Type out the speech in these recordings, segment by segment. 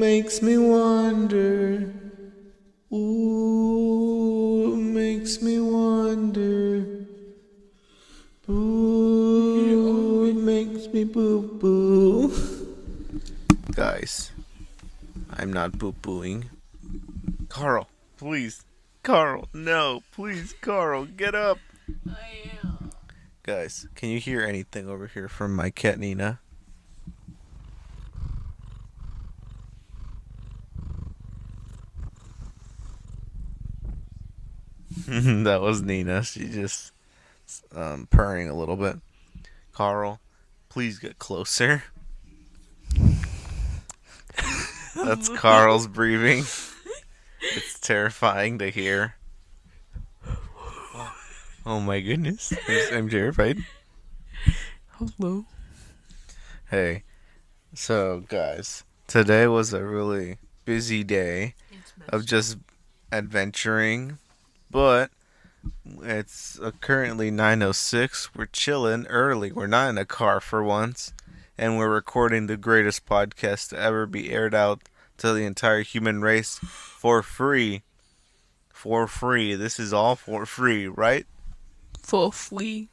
makes me wonder. Ooh, it makes me wonder. Ooh, it makes me boo-boo. Guys, I'm not boo-booing. Carl, please. Carl, no. Please, Carl, get up. I am. Guys, can you hear anything over here from my cat Nina? That was Nina. She just purring a little bit. Carl, please get closer. That's Carl's breathing. It's terrifying to hear. Oh my goodness. I'm terrified. Hello. Hey, so guys, today was a really busy day of just adventuring, but it's currently 9:06. We're chilling early. We're not in a car for once, and we're recording the greatest podcast to ever be aired out to the entire human race for free. For free. This is all for free, right? For free.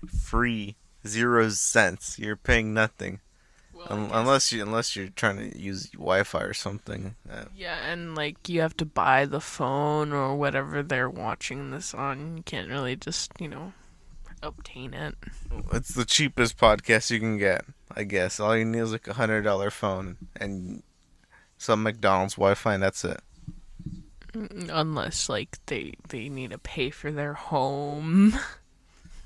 Free. 0 cents. You're paying nothing. Well, Unless you're trying to use Wi-Fi or something. Yeah, and like you have to buy the phone or whatever they're watching this on. You can't really just, obtain it. It's the cheapest podcast you can get, I guess. All you need is like $100 phone and some McDonald's Wi-Fi, and that's it. Unless like they need to pay for their home.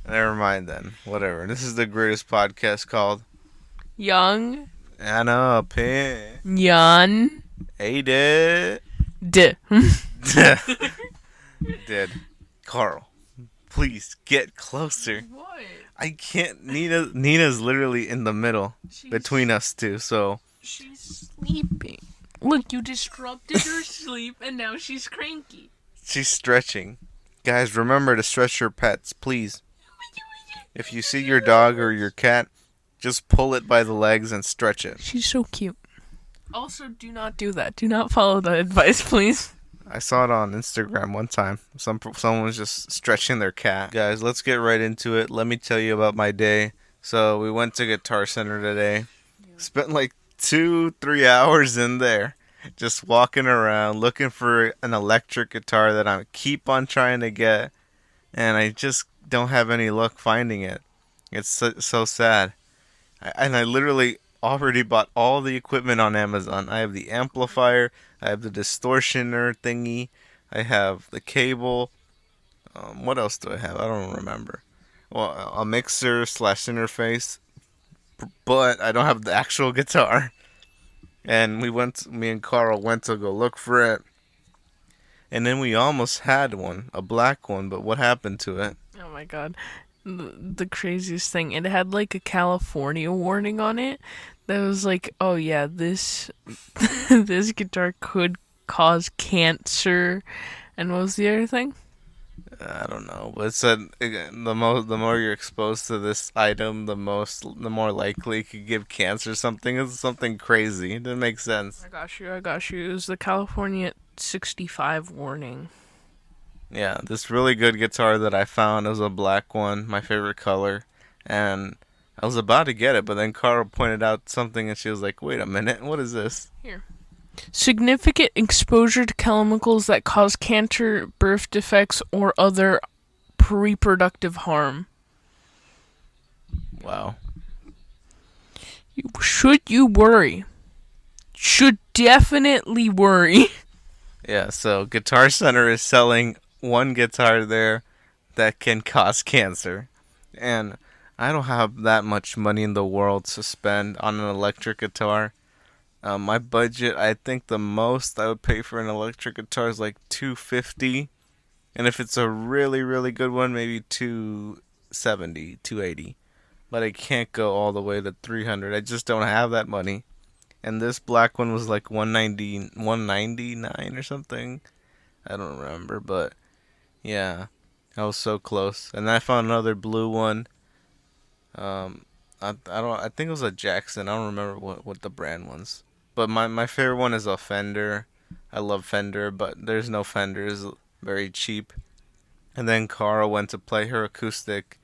Never mind then. Whatever. This is the greatest podcast called Young. Anna Pin. Yan. Did. D. Did. Carl, please get closer. What? I can't. Nina's literally in the middle between us two, so. She's sleeping. Look, you disrupted her sleep and now she's cranky. She's stretching. Guys, remember to stretch your pets, please. If you see your dog or your cat, just pull it by the legs and stretch it. She's so cute. Also, do not do that. Do not follow the advice, please. I saw it on Instagram one time. Someone was just stretching their cat. Guys, let's get right into it. Let me tell you about my day. So we went to Guitar Center today. Spent like 2-3 hours in there. Just walking around looking for an electric guitar that I keep on trying to get. And I just don't have any luck finding it. It's so sad. I literally already bought all the equipment on Amazon. I have the amplifier, I have the distortioner thingy, I have the cable. What else do I have? I don't remember. Well, a mixer / interface, but I don't have the actual guitar. And me and Carl went to go look for it. And then we almost had one, a black one, but what happened to it? Oh my god. The craziest thing, it had like a California warning on it that was like, oh yeah, this this guitar could cause cancer. And what was the other thing? I don't know, but it said the more you're exposed to this item, the more likely it could give cancer or something. It's something crazy. It didn't make sense. I got you. It was the California 65 warning. Yeah, this really good guitar that I found was a black one, my favorite color, and I was about to get it, but then Carl pointed out something and she was like, wait a minute, what is this? Here. Significant exposure to chemicals that cause cancer, birth defects, or other reproductive harm. Wow. Should you worry? Should definitely worry. Yeah, so Guitar Center is selling one guitar there that can cause cancer. And I don't have that much money in the world to spend on an electric guitar. My budget, I think the most I would pay for an electric guitar is like $250. And if it's a really, really good one, maybe $270, $280. But I can't go all the way to $300. I just don't have that money. And this black one was like $199 or something. I don't remember, but yeah, I was so close. And then I found another blue one. I think it was a Jackson. I don't remember what the brand was. But my favorite one is a Fender. I love Fender, but there's no Fenders. Very cheap. And then Carl went to play her acoustic,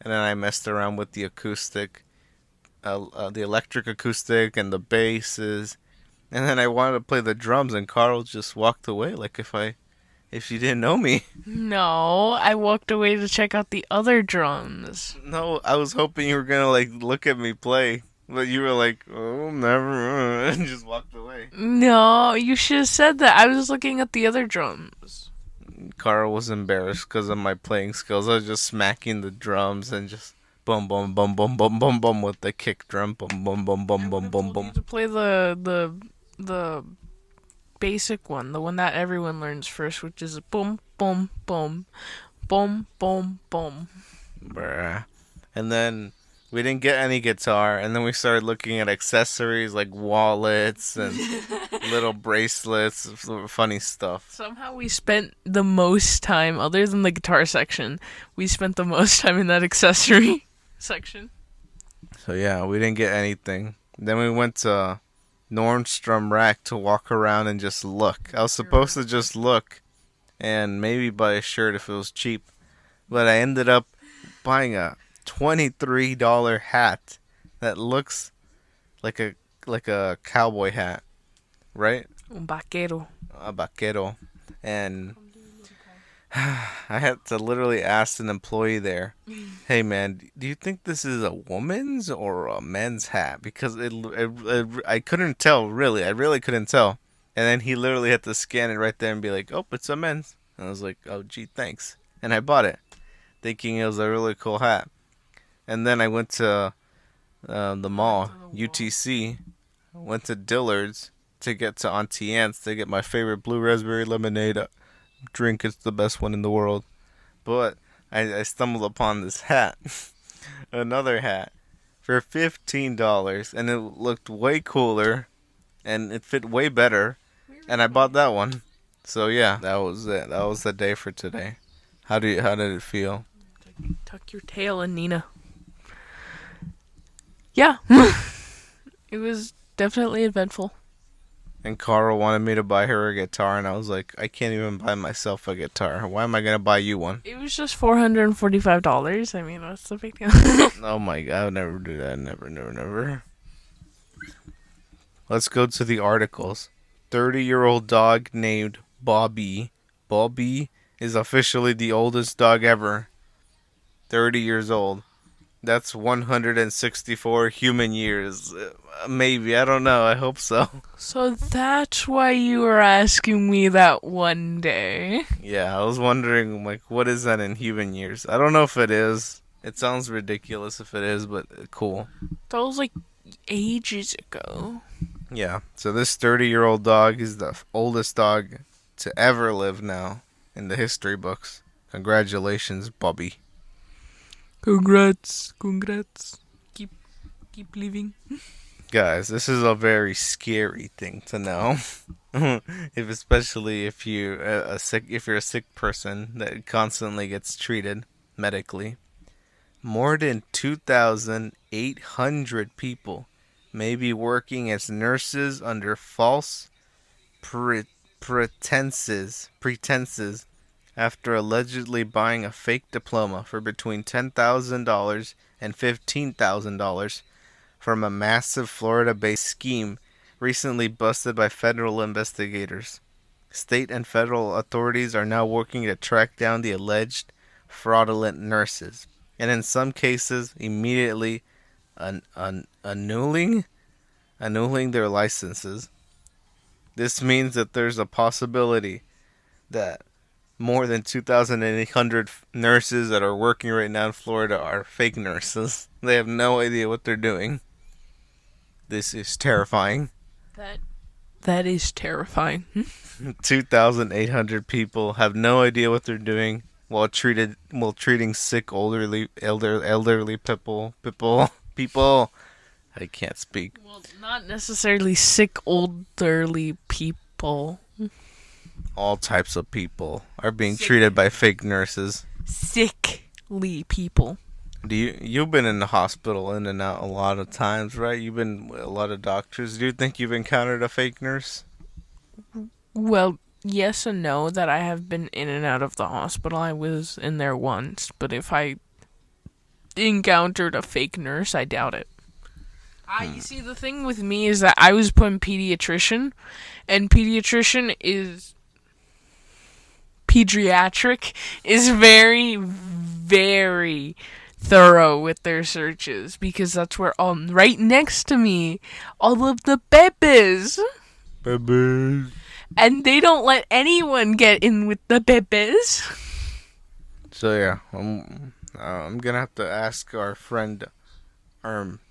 and then I messed around with the acoustic, the electric acoustic, and the basses. And then I wanted to play the drums, and Carl just walked away like if she didn't know me. No, I walked away to check out the other drums. No, I was hoping you were gonna like look at me play, but you were like, "Oh, never," and just walked away. No, you should have said that. I was looking at the other drums. Carl was embarrassed because of my playing skills. I was just smacking the drums and just boom, boom, boom, boom, boom, boom, boom with the kick drum, boom, boom, boom, I boom, would boom, have boom, told you boom. to play the basic one, the one that everyone learns first, which is boom, boom, boom, boom, boom, boom. Bruh. And then we didn't get any guitar, and then we started looking at accessories like wallets and little bracelets, funny stuff. Somehow we spent the most time, other than the guitar section, we spent the most time in that accessory section. So yeah, we didn't get anything. Then we went to Nordstrom Rack to walk around and just look. I was supposed to just look and maybe buy a shirt if it was cheap, but I ended up buying a $23 hat that looks like a cowboy hat, right? Un vaquero. A vaquero, and I had to literally ask an employee there, "Hey man, do you think this is a woman's or a men's hat?" Because I couldn't tell really. I really couldn't tell. And then he literally had to scan it right there and be like, "Oh, it's a men's." And I was like, "Oh, gee, thanks." And I bought it, thinking it was a really cool hat. And then I went to the mall, UTC. Went to Dillard's to get to Auntie Anne's to get my favorite blue raspberry lemonade drink. It's the best one in the world. But I stumbled upon this hat, another hat, for $15, and it looked way cooler, and it fit way better, and I bought that one. So yeah, that was it. That was the day for today. How did it feel? Tuck your tail in, Nina. Yeah. It was definitely eventful. And Carl wanted me to buy her a guitar, and I was like, I can't even buy myself a guitar. Why am I gonna buy you one? It was just $445. I mean, what's the big deal? Oh my god, I would never do that. Never, never, never. Let's go to the articles. 30-year-old dog named Bobby. Bobby is officially the oldest dog ever. 30 years old. That's 164 human years. Maybe, I don't know. I hope so. So that's why you were asking me that one day. Yeah, I was wondering, like, what is that in human years? I don't know if it is. It sounds ridiculous if it is, but cool. That was like ages ago. Yeah, so this 30-year-old dog is the oldest dog to ever live now in the history books. Congratulations, Bobby. Congrats, congrats. Keep living. Guys, this is a very scary thing to know. If especially if you if you're a sick person that constantly gets treated medically. More than 2,800 people may be working as nurses under false pre- pretenses after allegedly buying a fake diploma for between $10,000 and $15,000 from a massive Florida-based scheme recently busted by federal investigators. State and federal authorities are now working to track down the alleged fraudulent nurses, and in some cases, immediately annulling their licenses. This means that there's a possibility that more than 2,800 nurses that are working right now in Florida are fake nurses. They have no idea what they're doing. This is terrifying. That is terrifying. 2,800 people have no idea what they're doing while treating sick elderly people. I can't speak. Well, not necessarily sick, elderly people. All types of people are being treated by fake nurses. Sickly people. You've been in the hospital in and out a lot of times, right? You've been with a lot of doctors. Do you think you've encountered a fake nurse? Well, yes and no, that I have been in and out of the hospital. I was in there once, but if I encountered a fake nurse, I doubt it. You see, the thing with me is that I was put in pediatrician, and pediatric is very, very thorough with their searches because that's where all right next to me, all of the babies, Baby. and they don't let anyone get in with the babies. So yeah, I'm gonna have to ask our friend,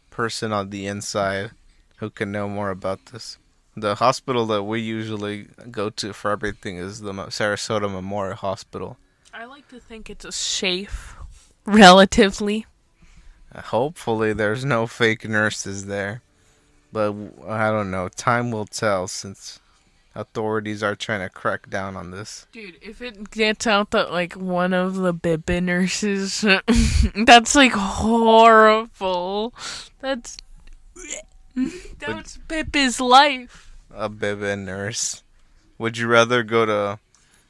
person on the inside, who can know more about this. The hospital that we usually go to for everything is the Sarasota Memorial Hospital. I like to think it's a safe, relatively. Hopefully, there's no fake nurses there, but I don't know. Time will tell since authorities are trying to crack down on this. Dude, if it gets out that like one of the baby nurses, that's like horrible. That's that's Pippi's life. A baby nurse. Would you rather go to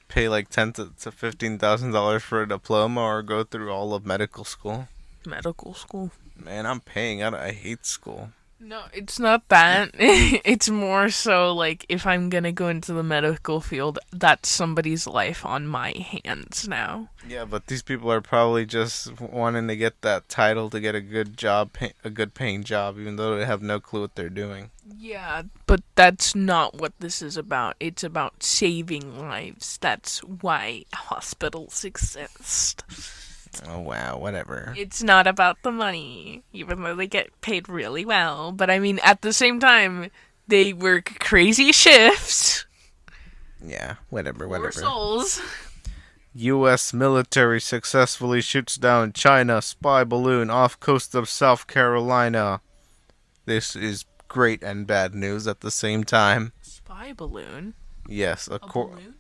pay like ten to $15,000 for a diploma or go through all of medical school? Medical school. Man, I'm paying. I hate school. No, it's not that. It's more so like if I'm gonna go into the medical field, that's somebody's life on my hands now. Yeah, but these people are probably just wanting to get that title to get a good job, a good paying job, even though they have no clue what they're doing. Yeah, but that's not what this is about. It's about saving lives. That's why hospitals exist. Oh wow, whatever. It's not about the money, even though they get paid really well. But I mean, at the same time, they work crazy shifts. Yeah, whatever, Poor whatever. souls. U.S. military successfully shoots down China spy balloon off coast of South Carolina. This is great and bad news at the same time. Spy balloon? Yes, A balloon?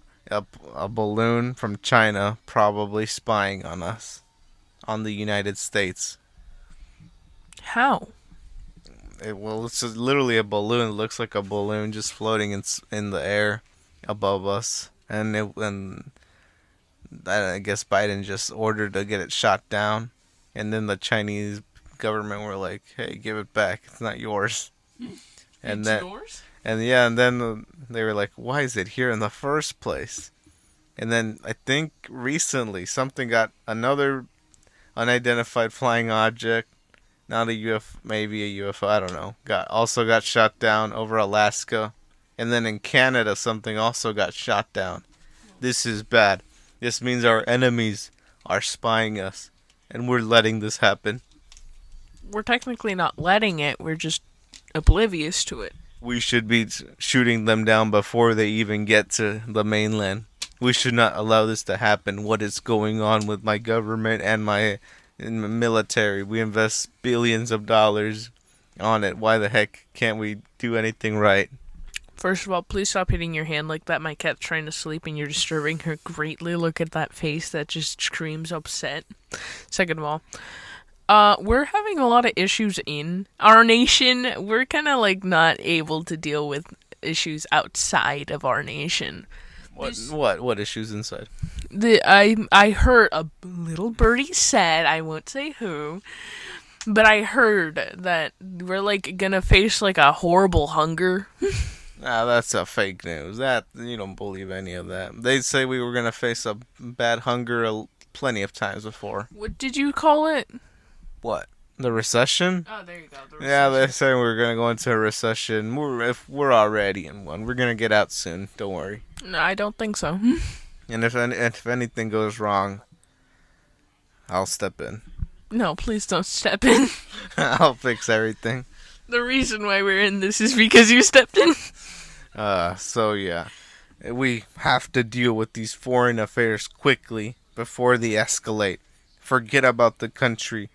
a balloon from China probably spying on us, on the United States. How? Well, it's just literally a balloon. It looks like a balloon just floating in the air above us, and I guess Biden just ordered to get it shot down, and then the Chinese government were like, "Hey, give it back. It's not yours." And It's then yours? and yeah, and then they were like, "Why is it here in the first place?" And then I think recently something got another unidentified flying object, not a UFO, maybe a UFO, I don't know. Got shot down over Alaska, and then in Canada something also got shot down. This is bad. This means our enemies are spying us, and we're letting this happen. We're technically not letting it, we're just oblivious to it. We should be shooting them down before they even get to the mainland. We should not allow this to happen. What is going on with my government and my military? We invest billions of dollars on it. Why the heck can't we do anything right? First of all, please stop hitting your hand like that. My cat's trying to sleep and you're disturbing her greatly. Look at that face that just screams upset. Second of all, we're having a lot of issues in our nation. We're kind of like not able to deal with issues outside of our nation. What issues inside? I heard a little birdie said, I won't say who, but I heard that we're like gonna face like a horrible hunger. Ah, that's a fake news. That you don't believe any of that. They say we were gonna face a bad hunger plenty of times before. What did you call it? What? The recession? Oh, there you go. The Yeah, they recession. say we're gonna go into a recession. If we're already in one, we're gonna get out soon. Don't worry. No, I don't think so. And if anything goes wrong, I'll step in. No, please don't step in. I'll fix everything. The reason why we're in this is because you stepped in. So yeah, we have to deal with these foreign affairs quickly before they escalate. Forget about the country.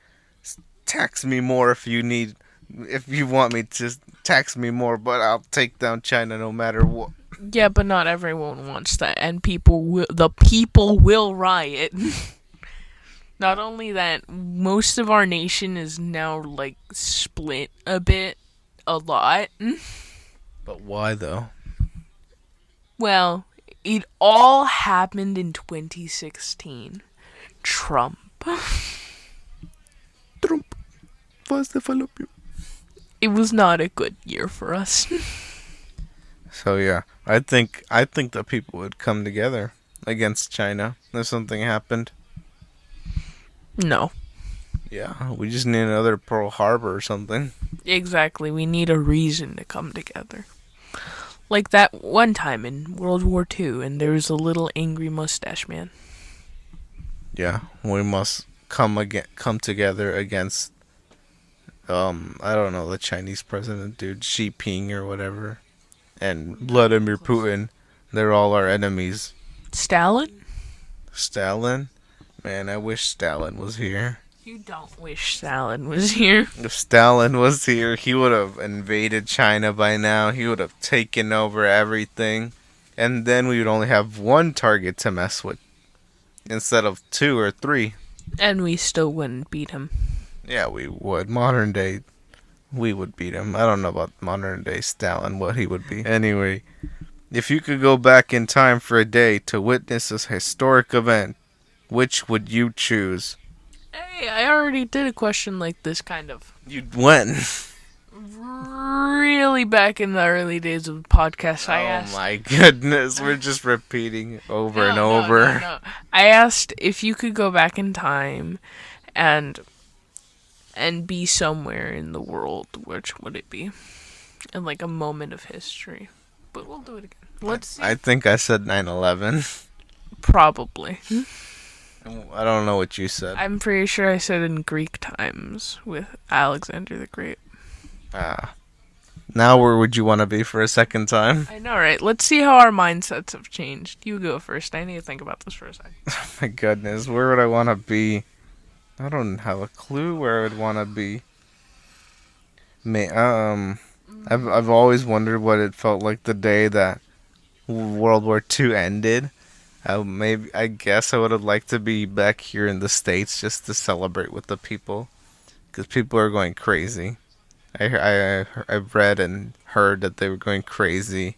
Tax me more if you want me to tax me more, but I'll take down China no matter what. Yeah, but not everyone wants that, and the people will riot. Not only that, most of our nation is now like split a bit, a lot. But why though? Well, it all happened in 2016. Trump. Trump. Faz de falopio. It was not a good year for us. So yeah, I think that people would come together against China if something happened. No. Yeah, we just need another Pearl Harbor or something. Exactly. We need a reason to come together. Like that one time in World War II, and there was a little angry mustache man. Yeah, we must come together against I don't know, the Chinese president dude, Xi Jinping or whatever, and Vladimir Putin. They're all our enemies. Stalin? Stalin? Man, I wish Stalin was here. You don't wish Stalin was here. If Stalin was here, he would have invaded China by now. He would have taken over everything. And then we would only have one target to mess with instead of two or three. And we still wouldn't beat him. Yeah, we would. Modern day, we would beat him. I don't know about modern day Stalin, what he would be. Anyway, if you could go back in time for a day to witness this historic event, which would you choose? Hey, I already did a question like this, kind of. You'd win. Really back in the early days of the podcast, I asked. Oh my goodness, we're just repeating over and over. No. I asked if you could go back in time and be somewhere in the world, which would it be? In like a moment of history. But we'll do it again. Let's see. I think I said 9/11. Probably. I don't know what you said. I'm pretty sure I said in Greek times with Alexander the Great. Now where would you want to be for a second time? I know, right? Let's see how our mindsets have changed. You go first. I need to think about this for a second. Oh my goodness, where would I want to be? I don't have a clue where I would want to be. I've always wondered what it felt like the day that World War II ended. I guess I would have liked to be back here in the States just to celebrate with the people, because people are going crazy. I've read and heard that they were going crazy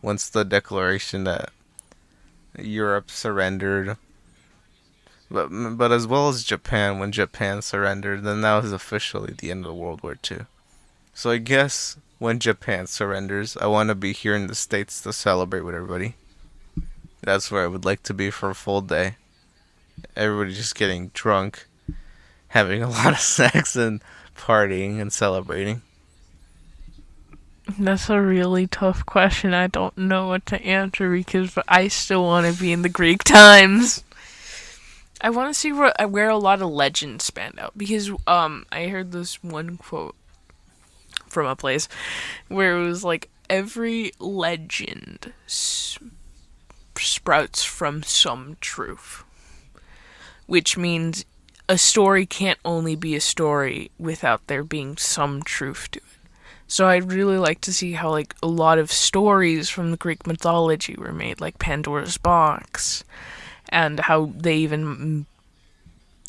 once the declaration that Europe surrendered. But as well as Japan, when Japan surrendered, then that was officially the end of World War II. So I guess when Japan surrenders, I want to be here in the States to celebrate with everybody. That's where I would like to be for a full day. Everybody just getting drunk, having a lot of sex, and partying and celebrating. That's a really tough question. I don't know what to answer because I still want to be in the Greek times. I want to see where a lot of legends span out because I heard this one quote from a place where it was like every legend sprouts from some truth, which means a story can't only be a story without there being some truth to it. So I'd really like to see how like a lot of stories from the Greek mythology were made, like Pandora's Box, and how they even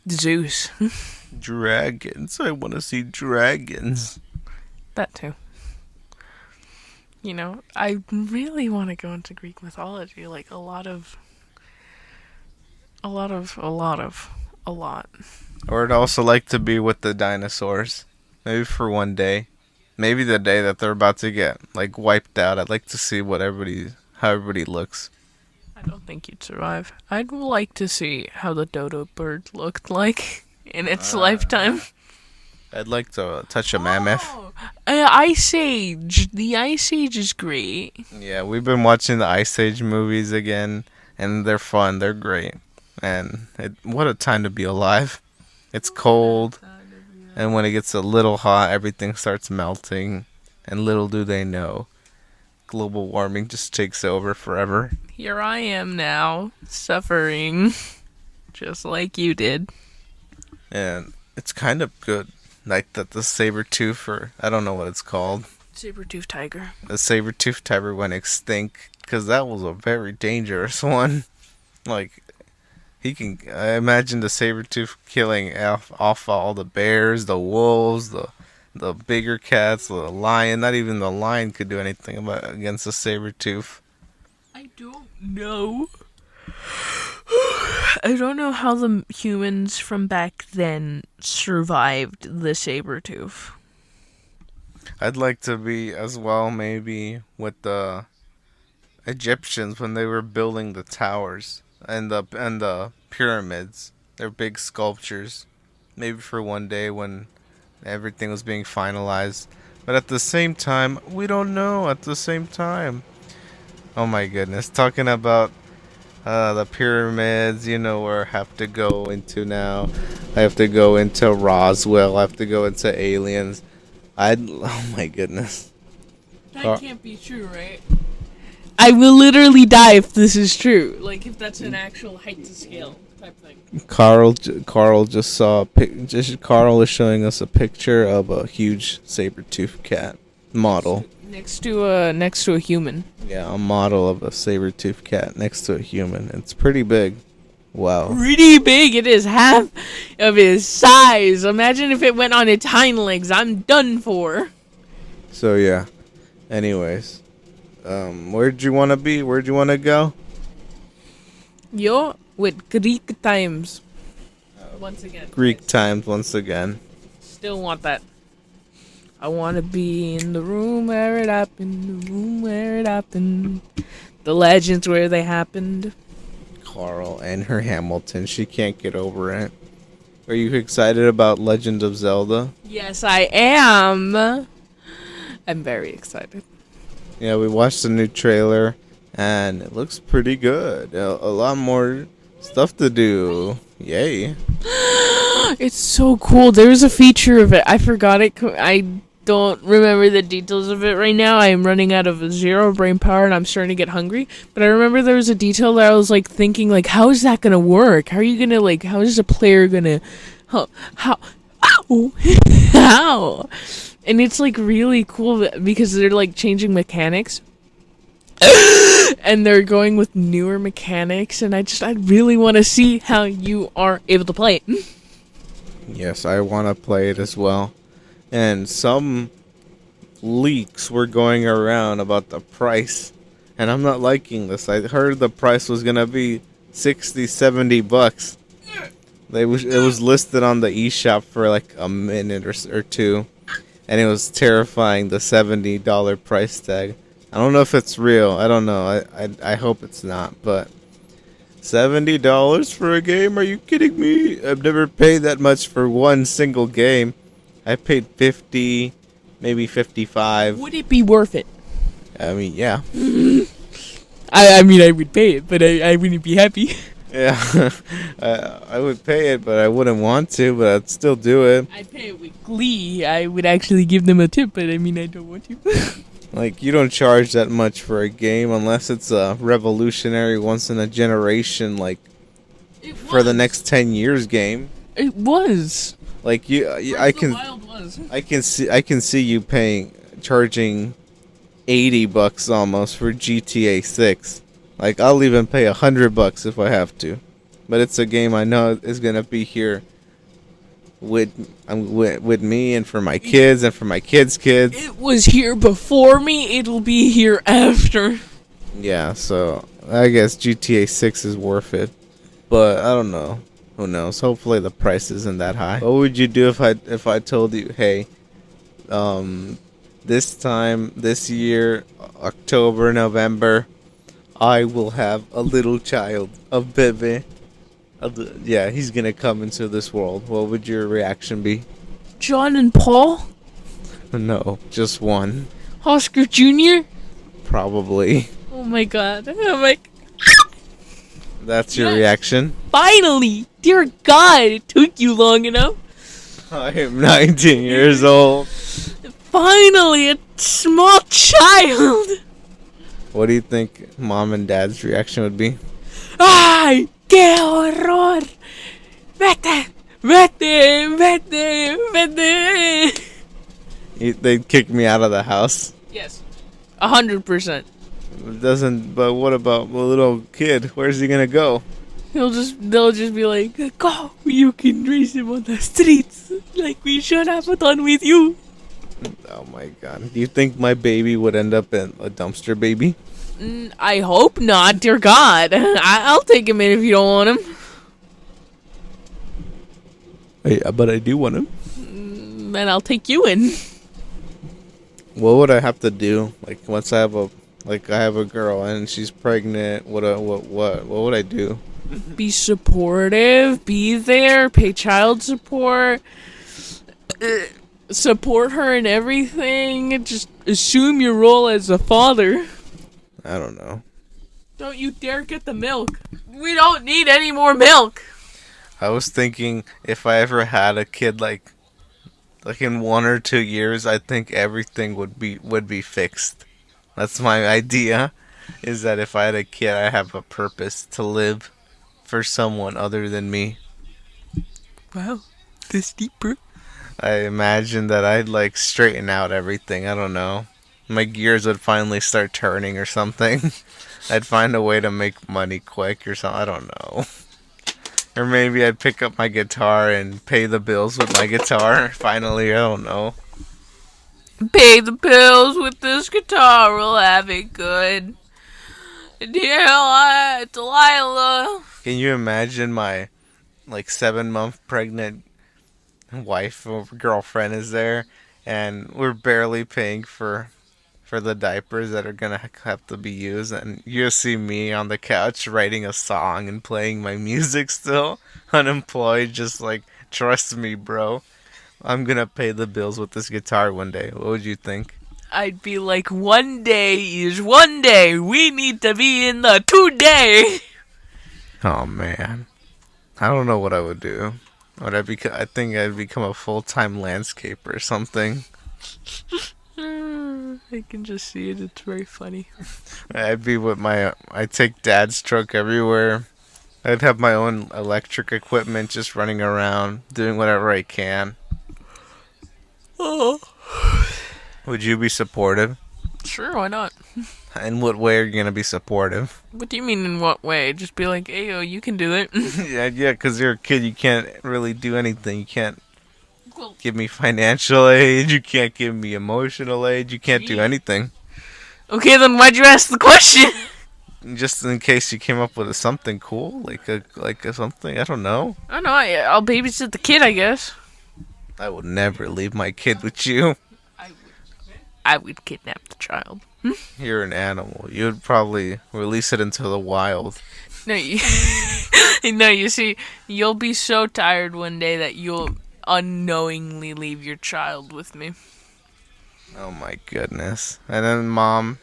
Zeus. Dragons. I want to see dragons. That too. You know, I really want to go into Greek mythology, like a lot. Or I'd also like to be with the dinosaurs. Maybe for one day. Maybe the day that they're about to get like wiped out. I'd like to see how everybody looks. I don't think you'd survive. I'd like to see how the dodo bird looked like in its lifetime. I'd like to touch a mammoth. Ice Age. The Ice Age is great. Yeah, we've been watching the Ice Age movies again, and they're fun. They're great. And what a time to be alive. It's cold, and when it gets a little hot, everything starts melting. And little do they know, global warming just takes over forever. Here I am now, suffering, just like you did. And it's kind of good. Like that the saber-tooth, or I don't know what it's called. Saber-toothed tiger. The saber-tooth tiger went extinct, because that was a very dangerous one. Like, He can. I imagine the saber tooth killing off all the bears, the wolves, the bigger cats, the lion. Not even the lion could do anything against a saber tooth. I don't know. I don't know how the humans from back then survived the saber tooth. I'd like to be as well, maybe with the Egyptians when they were building the towers and the pyramids. They're big sculptures. Maybe for one day when everything was being finalized. But at the same time, we don't know. At the same time, oh my goodness, talking about the pyramids. You know where I have to go into now. I have to go into Roswell. I have to go into aliens. Oh my goodness. That can't be true, right? I will literally die if this is true. Like if that's an actual height to scale type thing. Carl just saw Carl is showing us a picture of a huge saber-toothed cat model. Next to a human. Yeah, a model of a saber-toothed cat next to a human. It's pretty big. Wow. Pretty big. It is half of his size. Imagine if it went on its hind legs. I'm done for. So yeah. Anyways, where'd you want to be? Where'd you want to go? Yo, with Greek times. Once again. Greek times once again. Still want that. I want to be in the room where it happened. The room where it happened. The legends where they happened. Carl and her Hamilton. She can't get over it. Are you excited about Legend of Zelda? Yes, I am. I'm very excited. Yeah, we watched the new trailer, and it looks pretty good. A lot more stuff to do. Yay. It's so cool. There's a feature of it. I forgot it. I don't remember the details of it right now. I am running out of zero brain power, and I'm starting to get hungry. But I remember there was a detail that I was, like, thinking, like, how is that going to work? How are you going to, like, how is a player going to... How? How? And it's, like, really cool because they're, like, changing mechanics. And they're going with newer mechanics, and I really want to see how you are able to play it. Yes, I want to play it as well. And some leaks were going around about the price, and I'm not liking this. I heard the price was going to be $60-$70. It was listed on the eShop for like a minute or two, and it was terrifying, the $70 price tag. I don't know if it's real. I don't know. I hope it's not, but $70 for a game? Are you kidding me? I've never paid that much for one single game. I paid 50, maybe 55. Would it be worth it? I mean, yeah. I mean, I would pay it, but I wouldn't be happy. Yeah, I would pay it, but I wouldn't want to, but I'd still do it. I'd pay it with glee. I would actually give them a tip, but I mean, I don't want to. Like, you don't charge that much for a game unless it's a revolutionary, once-in-a-generation, like, for the next 10 years game. It was. Like, I can see you charging $80 almost for GTA 6. Like, I'll even pay $100 if I have to. But it's a game I know is gonna be here with me and for my kids and for my kids' kids. It was here before me. It'll be here after. Yeah, so I guess GTA 6 is worth it. But I don't know. Who knows? Hopefully the price isn't that high. What would you do if I told you, hey, this year, October, November, I will have a little child, a baby. Yeah, he's gonna come into this world. What would your reaction be? John and Paul? No, just one. Oscar Jr.? Probably. Oh my god. I'm like... That's your reaction? Finally! Dear God, it took you long enough. I am 19 years old. Finally, a small child! What do you think mom and dad's reaction would be? ¡Ay, qué horror! ¡Vete! ¡Vete! ¡Vete! ¡Vete! They'd kick me out of the house. Yes. 100%. But what about the little kid? Where's he gonna go? They'll just be like, go, you can raise him on the streets like we should have done with you. Oh my god. Do you think my baby would end up in a dumpster baby? I hope not, dear God. I'll take him in if you don't want him. Hey, but I do want him. Then I'll take you in. What would I have to do? Like once I have a girl and she's pregnant, what would I do? Be supportive, be there, pay child support, support her in everything. Just assume your role as a father. I don't know. Don't you dare get the milk. We don't need any more milk. I was thinking if I ever had a kid like in 1 or 2 years, I think everything would be fixed. That's my idea. Is that if I had a kid, I have a purpose to live for someone other than me. Wow, this deeper. I imagine that I'd like straighten out everything. I don't know. My gears would finally start turning or something. I'd find a way to make money quick or something. I don't know. Or maybe I'd pick up my guitar and pay the bills with my guitar. Finally, I don't know. Pay the bills with this guitar, we'll have it good. Dear Delilah. Can you imagine my 7-month pregnant wife or girlfriend is there and we're barely paying for the diapers that are gonna have to be used, and you see me on the couch writing a song and playing my music still, unemployed, just like, trust me, bro, I'm gonna pay the bills with this guitar one day. What would you think? I'd be like, one day is one day. We need to be in the today. Oh man, I don't know what I would do. I think I'd become a full-time landscaper or something. I can just see it. It's very funny. I'd be with I'd take dad's truck everywhere. I'd have my own electric equipment just running around, doing whatever I can. Oh. Would you be supportive? Sure, why not? In what way are you going to be supportive? What do you mean in what way? Just be like, hey, yo, you can do it. Yeah, because you're a kid, you can't really do anything. You can't give me financial aid, you can't give me emotional aid, you can't do anything. Okay, then why'd you ask the question? Just in case you came up with something cool, like a something, I don't know. I don't know, I'll babysit the kid, I guess. I would never leave my kid with you. I would kidnap the child. You're an animal. You would probably release it into the wild. No, you see, you'll be so tired one day that you'll unknowingly leave your child with me. Oh my goodness. And then mom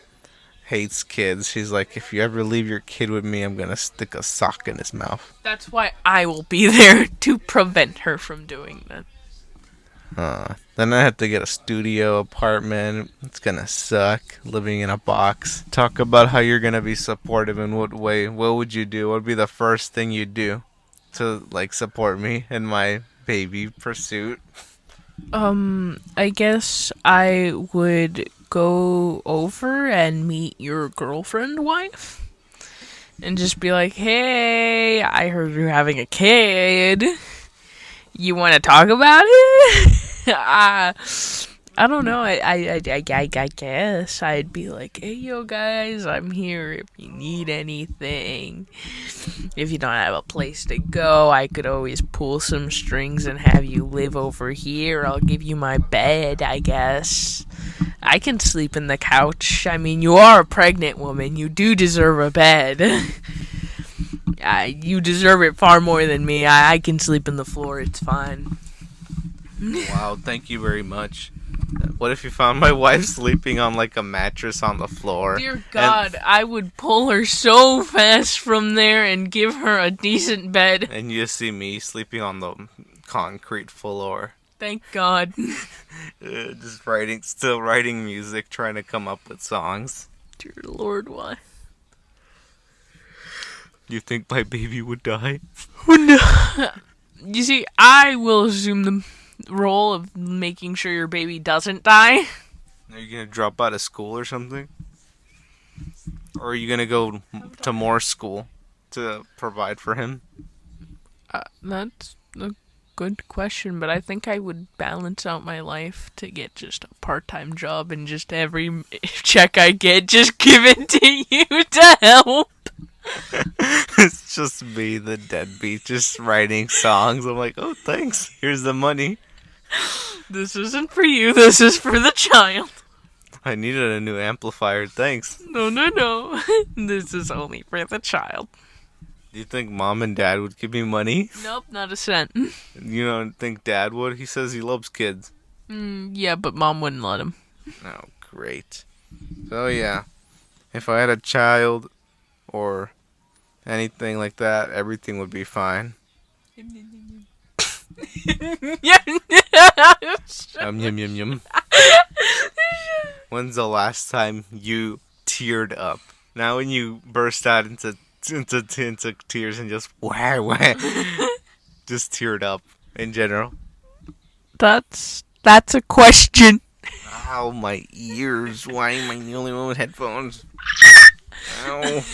hates kids. She's like, if you ever leave your kid with me, I'm gonna stick a sock in his mouth. That's why I will be there to prevent her from doing that. Then I have to get a studio apartment. It's gonna suck living in a box. Talk about how you're gonna be supportive in what way. What would you do? What would be the first thing you'd do to support me in my baby pursuit? I guess I would go over and meet your girlfriend wife and just be like, hey, I heard you're having a kid. You want to talk about it? I don't know. I guess I'd be like, hey, yo, guys, I'm here if you need anything. If you don't have a place to go, I could always pull some strings and have you live over here. I'll give you my bed, I guess. I can sleep in the couch. I mean, you are a pregnant woman. You do deserve a bed. You deserve it far more than me. I can sleep in the floor. It's fine. Wow, thank you very much. What if you found my wife sleeping on a mattress on the floor? Dear God, I would pull her so fast from there and give her a decent bed. And you see me sleeping on the concrete floor. Thank God. Just still writing music, trying to come up with songs. Dear Lord, why? You think my baby would die? You see, I will assume the role of making sure your baby doesn't die. Are you gonna drop out of school or something? Or are you gonna go to more school? to provide for him? That's a good question, but I think I would balance out my life to get just a part-time job and just every check I get, just give it to you to help. It's just me, the deadbeat, just writing songs. I'm like, oh, thanks. Here's the money. This isn't for you, this is for the child. I needed a new amplifier. Thanks. No. This is only for the child. Do you think mom and dad would give me money? Nope, not a cent. You don't think dad would? He says he loves kids. Yeah, but mom wouldn't let him. Oh, great. So, yeah. If I had a child or anything like that, everything would be fine. Yum, yum, yum, yum. When's the last time you teared up? Now when you burst out into tears and just wah, just teared up in general. That's a question. Ow, my ears. Why am I the only one with headphones? Ow.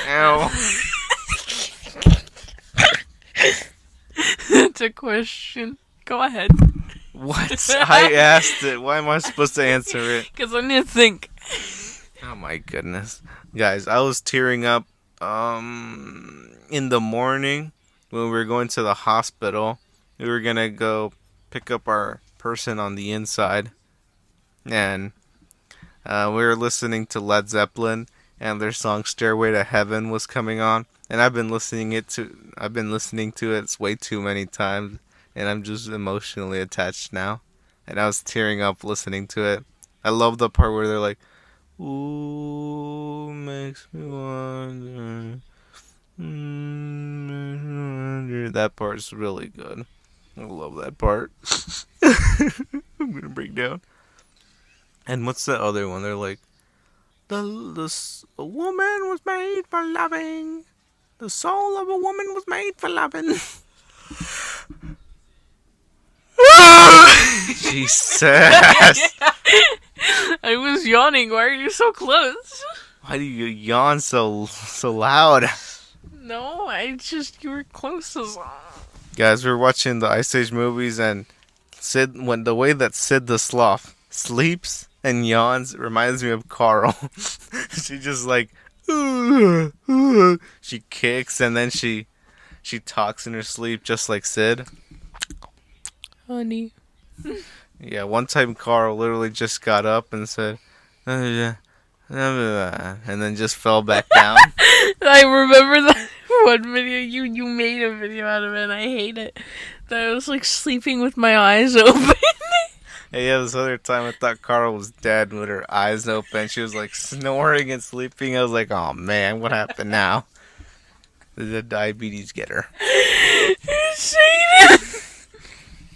Ow. That's a question. Go ahead. What? I asked it. Why am I supposed to answer it? Because I need to think. Oh my goodness. Guys, I was tearing up in the morning when we were going to the hospital. We were going to go pick up our person on the inside. And we were listening to Led Zeppelin and their song Stairway to Heaven was coming on. And I've been listening to it way too many times. And I'm just emotionally attached now. And I was tearing up listening to it. I love the part where they're like, ooh, makes me wonder. That part's really good. I love that part. I'm gonna break down. And what's the other one? They're like, a woman was made for loving. The soul of a woman was made for loving. Jesus. I was yawning. Why are you so close? Why do you yawn so loud? No, you were close as Guys, we're watching the Ice Age movies, and the way that Sid the Sloth sleeps and yawns reminds me of Carl. She just like, she kicks, and then she talks in her sleep just like Sid. honey. Yeah, one time Carl literally just got up and said, and then just fell back down. I remember that one video. You made a video out of it, and I hate it. That I was like sleeping with my eyes open. Hey, yeah, this other time I thought Carl was dead with her eyes open. She was like snoring and sleeping. I was like, oh man, what happened now? Did the diabetes get her?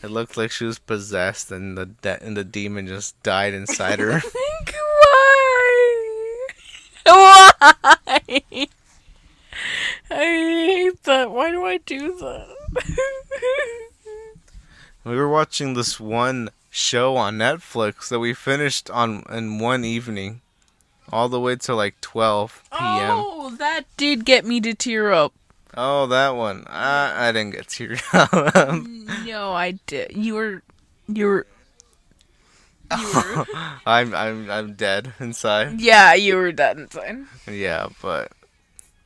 It looked like she was possessed, and the demon just died inside her. Why? Why? I hate that. Why do I do that? We were watching this one show on Netflix that we finished in one evening, all the way to like 12 p.m. Oh, that did get me to tear up. Oh, that one. I didn't get teared up. No, I did. You were. I'm dead inside. Yeah, you were dead inside. Yeah, but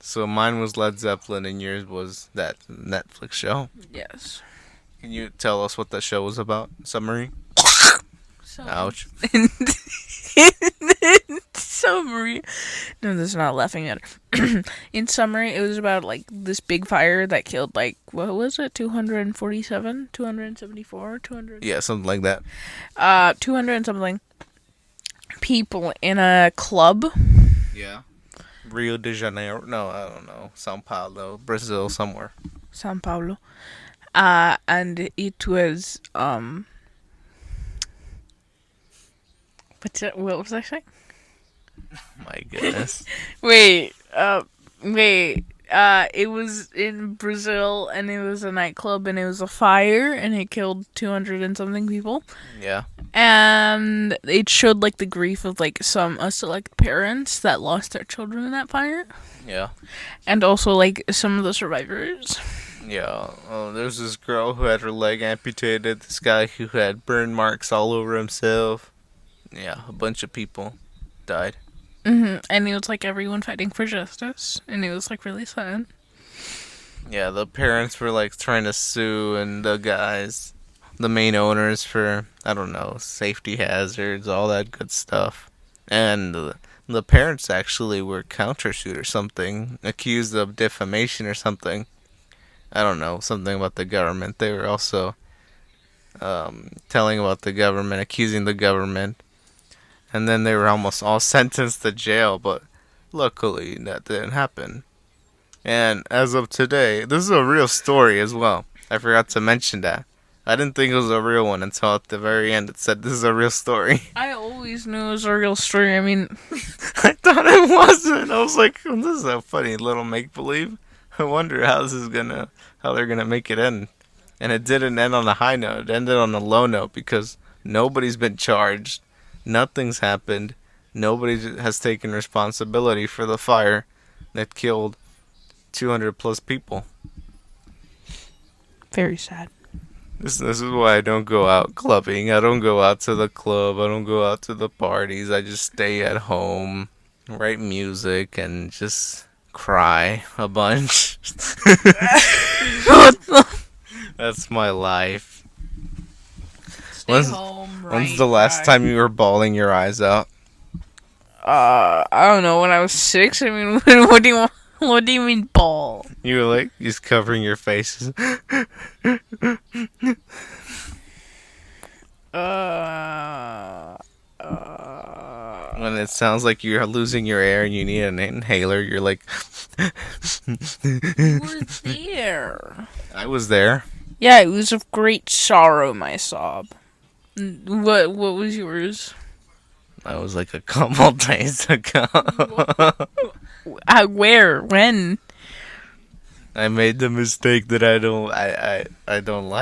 so mine was Led Zeppelin and yours was that Netflix show. Yes. Can you tell us what that show was about? Summary? Ouch. Summary. No, that's not laughing at her. In summary, it was about like this big fire that killed like, what was it? 247? 274? 200? Yeah, something like that. 200 and something people in a club. Yeah. Rio de Janeiro. No, I don't know. Sao Paulo, Brazil, somewhere. Sao Paulo. And it was, what was I saying? My goodness. Wait, it was in Brazil, and it was a nightclub, and it was a fire, and it killed 200 and something people. Yeah. And it showed like the grief of like some select parents that lost their children in that fire, Yeah. and also like some of the survivors. Yeah. Oh, there's this girl who had her leg amputated. This guy who had burn marks all over himself. Yeah, a bunch of people died. And it was like everyone fighting for justice, and it was like really sad. Yeah, the parents were like trying to sue, and the main owners for, I don't know, safety hazards, all that good stuff. And the parents actually were countersued or something, accused of defamation or something. I don't know, something about the government. They were also telling about the government, accusing the government. And then they were almost all sentenced to jail, but luckily that didn't happen. And as of today, this is a real story as well. I forgot to mention that. I didn't think it was a real one until at the very end it said this is a real story. I always knew it was a real story. I mean, I thought it wasn't. I was like, this is a funny little make believe. I wonder how they're gonna make it end. And it didn't end on a high note. It ended on a low note because nobody's been charged. Nothing's happened. Nobody has taken responsibility for the fire that killed 200 plus people. very sad. This is why I don't go out clubbing. I don't go out to the club. I don't go out to the parties. I just stay at home, write music, and just cry a bunch. That's my life. Stay When's, home, when's the last time you were bawling your eyes out? I don't know. When I was 6, I mean, what do you mean ball? You were like just covering your faces. When it sounds like you're losing your air and you need an inhaler, you're like. You were there. I was there. Yeah, it was of great sorrow, my sob. What was yours? I was like a couple days ago. Where? When? I made the mistake that I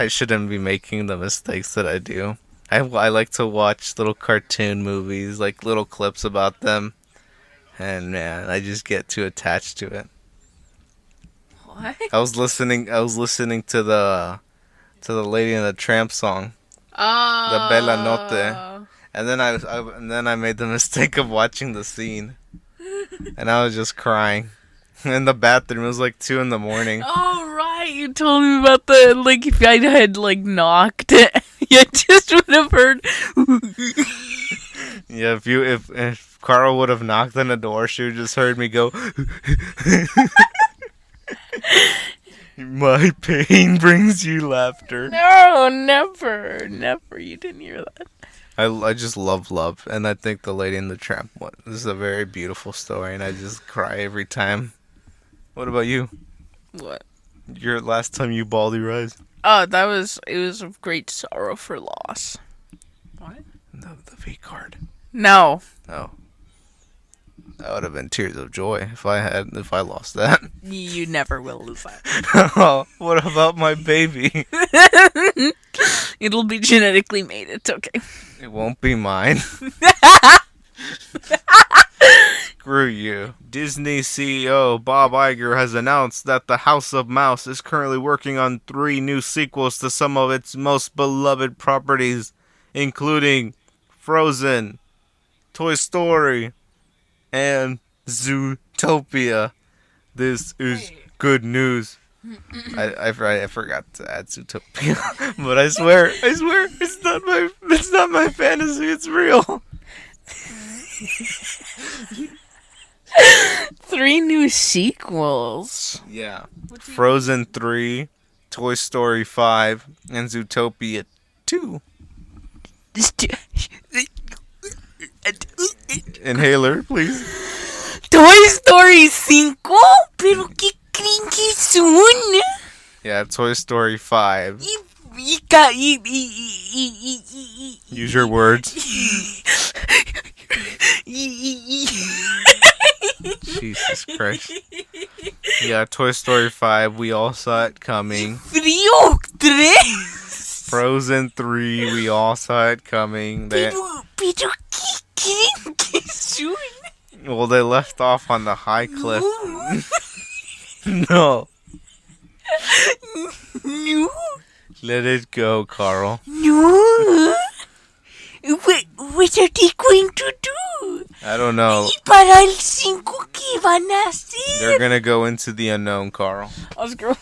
shouldn't be making the mistakes that I do. I like to watch little cartoon movies, like little clips about them, and man, I just get too attached to it. What? I was listening to the Lady and the Tramp song, the Bella Notte, and then I made the mistake of watching the scene, and I was just crying in the bathroom. It was like 2 in the morning. Oh right, you told me about the like if I had like knocked it, you just would have heard. Yeah, if Carl would have knocked on the door, she would just heard me go. My pain brings you laughter. No, never. You didn't hear that. I just love love, and I think the Lady and the Tramp one. This is a very beautiful story, and I just cry every time. What about you? What? Your last time you bawled your eyes? Oh, it was of great sorrow for loss. What? The V card. No. Oh. That would have been tears of joy if I lost that. You never will lose that. Oh, what about my baby? It'll be genetically made. It's okay. It won't be mine. Screw you. Disney CEO Bob Iger has announced that The House of Mouse is currently working on 3 new sequels to some of its most beloved properties, including Frozen, Toy Story, and Zootopia. This is good news. I forgot to add Zootopia, but I swear, it's not my fantasy. It's real. 3 new sequels. Yeah, Frozen 3, Toy Story 5, and Zootopia 2. Inhaler, please. Toy Story 5? Pero qué creen que son? Yeah, Toy Story 5. Use your words. Jesus Christ. Yeah, Toy Story 5. We all saw it coming. Frío 3? Frozen 3, we all saw it coming. Pero ¿qué soon? Well, they left off on the high cliff. No. No. Let it go, Carl. No. What are they going to do? I don't know. ¿Y para el 5 qué van a hacer? They're gonna go into the unknown, Carl. Oscar.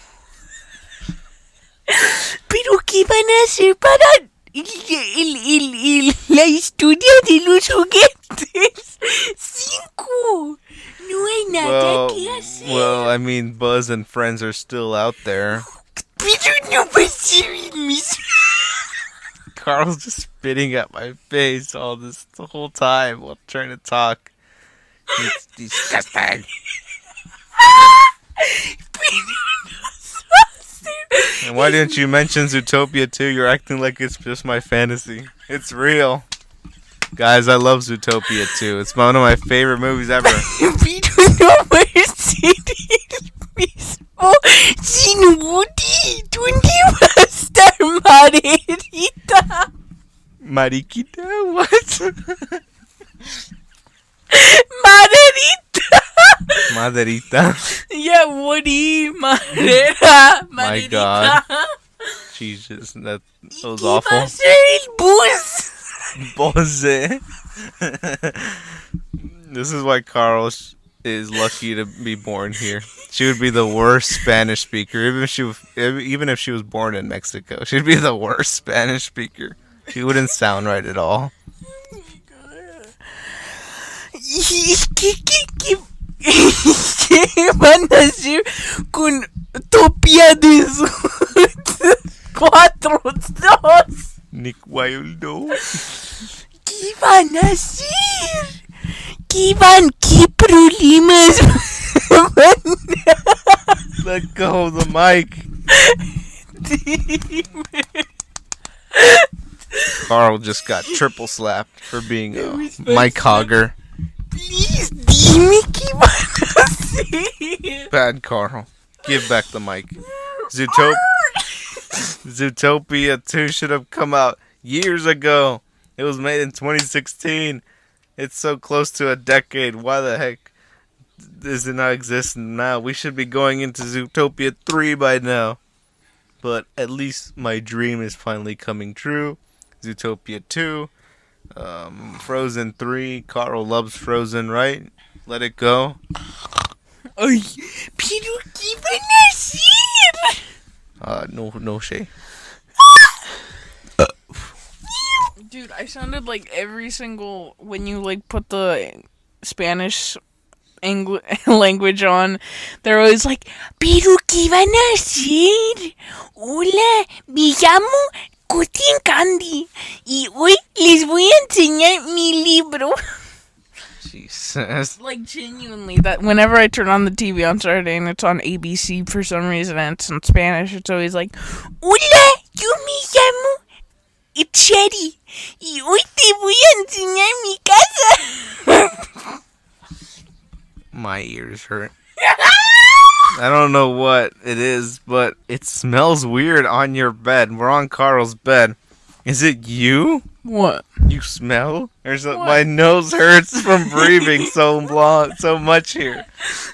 ¿Pero qué van a hacer para la historia de los juguetes? 5. No hay nada que hacer. Well, I mean, Buzz and friends are still out there. Pero no va a ser el mismo. Carl's just spitting at my face the whole time while trying to talk. It's disgusting. And why didn't you mention Zootopia too? You're acting like it's just my fantasy. It's real. Guys, I love Zootopia too. It's one of my favorite movies ever. Pero no va a ser el mismo sin Woody. ¿Dónde va a estar Margarita? Mariquita? What? Margarita. Maderita. Yeah, Woody, Madera, My Margarita. God. Jesus, that was ¿Qué va a awful. ser el bus? Boze. This is why Carl is lucky to be born here. She would be the worst Spanish speaker, even if she was born in Mexico. She'd be the worst Spanish speaker. She wouldn't sound right at all. ¿Qué van a hacer con Utopia de Zoot 4-2? Nick Wildo. ¿Qué van a hacer? ¿Qué problemas van a... Let go of the mic. Dime. Carl just got triple slapped for being a mic hogger. Please, dime qué van a hacer. Bad Carl. Give back the mic. Zootopia 2 should have come out years ago. It was made in 2016. It's so close to a decade. Why the heck does it not exist now? We should be going into Zootopia 3 by now. But at least my dream is finally coming true. Zootopia 2. Frozen 3. Carl loves Frozen, right? Let it go. Ay, pero ¿qué van a hacer? No shade. Dude, I sounded like every single when you like put the Spanish language on. They're always like, pero ¿qué van a hacer? Hola, me llamo Cotton Candy y hoy les voy a enseñar mi libro. Jesus. Like genuinely, that whenever I turn on the TV on Saturday and it's on ABC for some reason and it's in Spanish, it's always like, hola, yo me llamo Cherry y hoy te voy a enseñar mi casa. My ears hurt. I don't know what it is, but it smells weird on your bed. We're on Carl's bed. Is it you? What? You smell? My nose hurts from breathing so much here.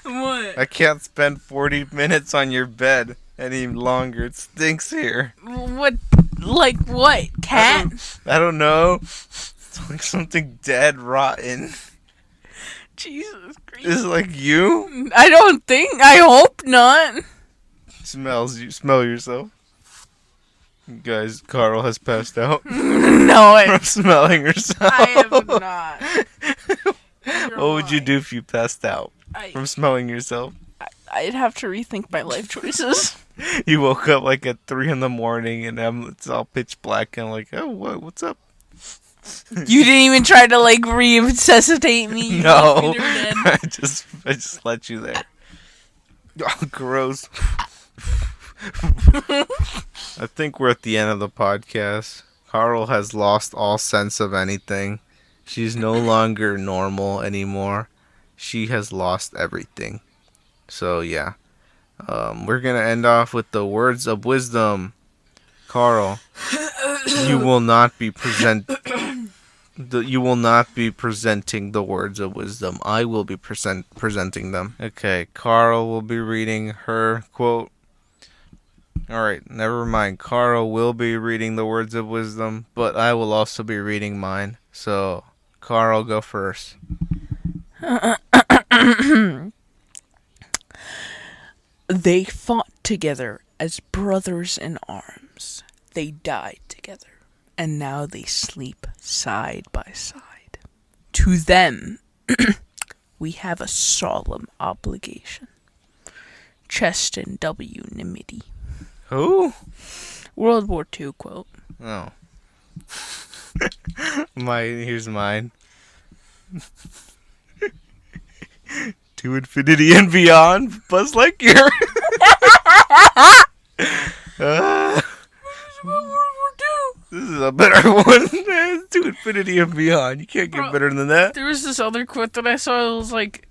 What? I can't spend 40 minutes on your bed any longer. It stinks here. What? Like what? Cat? I don't know. It's like something dead, rotten. Jesus Christ. Is it like you? I don't think. I hope not. Smells. You smell yourself. Guys, Carl has passed out. No, from smelling herself. I have not. What would you do if you passed out from smelling yourself? I'd have to rethink my life choices. You woke up like at 3 in the morning and it's all pitch black and I'm like, oh, what's up? You didn't even try to like resuscitate me. No, I just let you there. Oh, gross. I think we're at the end of the podcast. Carl has lost all sense of anything. She's no longer normal anymore. She has lost everything. So yeah, we're gonna end off with the words of wisdom. Carl, you will not be you will not be presenting the words of wisdom. I will be presenting them. Okay, Carl will be reading her quote. Alright, never mind. Carl will be reading the words of wisdom, but I will also be reading mine. So, Carl, go first. They fought together as brothers in arms. They died together, and now they sleep side by side. To them, we have a solemn obligation. Cheston W. Nimity. Who? World War II quote. Oh. Here's mine. To infinity and beyond, Buzz Lightyear. This is a better one. To infinity and beyond. You can't get better than that. There was this other quote that I saw. It was like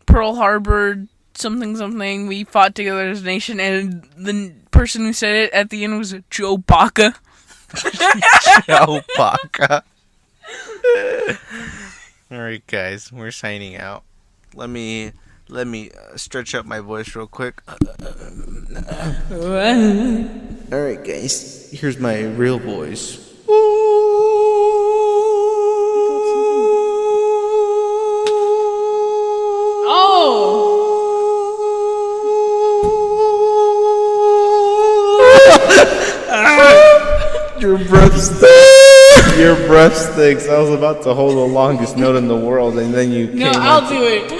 Pearl Harbor, something, something. We fought together as a nation, and the person who said it at the end was Joe Baca. Joe Baca. Alright, guys, we're signing out. Let me stretch out my voice real quick. Alright, guys, here's my real voice. Your breath stinks. Your breath stinks. I was about to hold the longest note in the world, and then you came. No, I'll do it.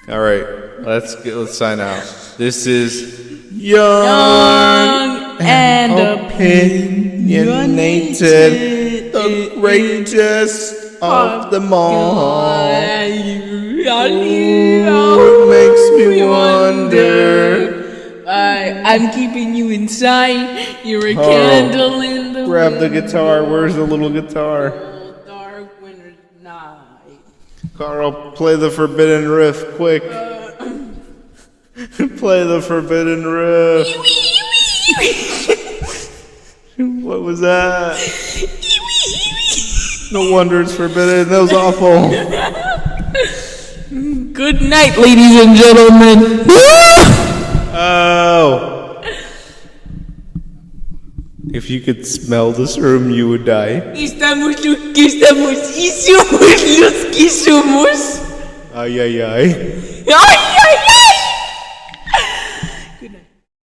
All right, let's sign out. This is Young and Opinionated, the greatest of them all. It makes me wonder. I'm keeping you inside. You're a candle in the grab the guitar. Where's the little guitar? Dark winter's night. Carl, play the forbidden riff, quick. Play the forbidden riff. What was that? No wonder it's forbidden. That was awful. Good night, ladies and gentlemen. Oh. If you could smell this room, you would die. Estamos los que somos. Ay, ay, ay. Ay, ay, ay.